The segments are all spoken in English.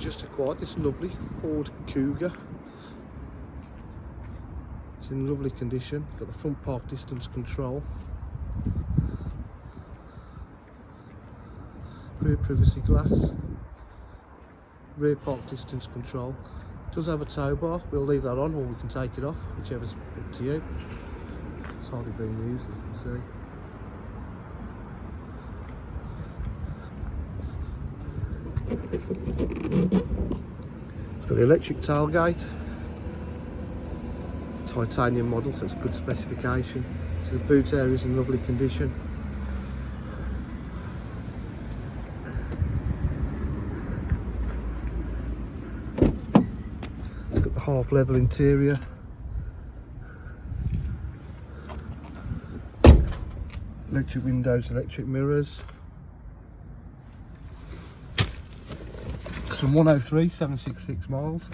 just acquired this lovely Ford Kuga. It's in lovely condition. Got the front park distance control, rear privacy glass, rear park distance control. It does have a tow bar. We'll leave that on, or we can take it off, whichever's up to you. It's hardly being used, as you can see. It's got the electric tailgate, titanium model, so it's a good specification. So the boot area is in lovely condition. It's got the half leather interior. Electric windows, electric mirrors. Some 103,766 miles.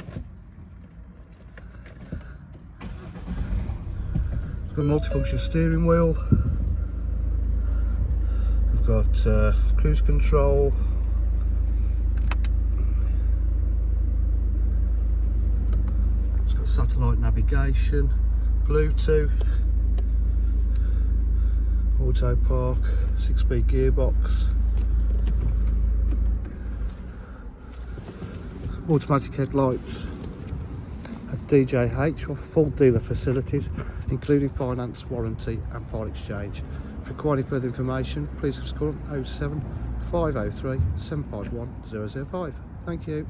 We've got a multifunction steering wheel. We've got cruise control. It's got satellite navigation, Bluetooth, auto park, 6-speed gearbox. Automatic headlights at DJH, offer full dealer facilities including finance, warranty and part exchange. If you require any further information, please call on 07 503 751 005. Thank you.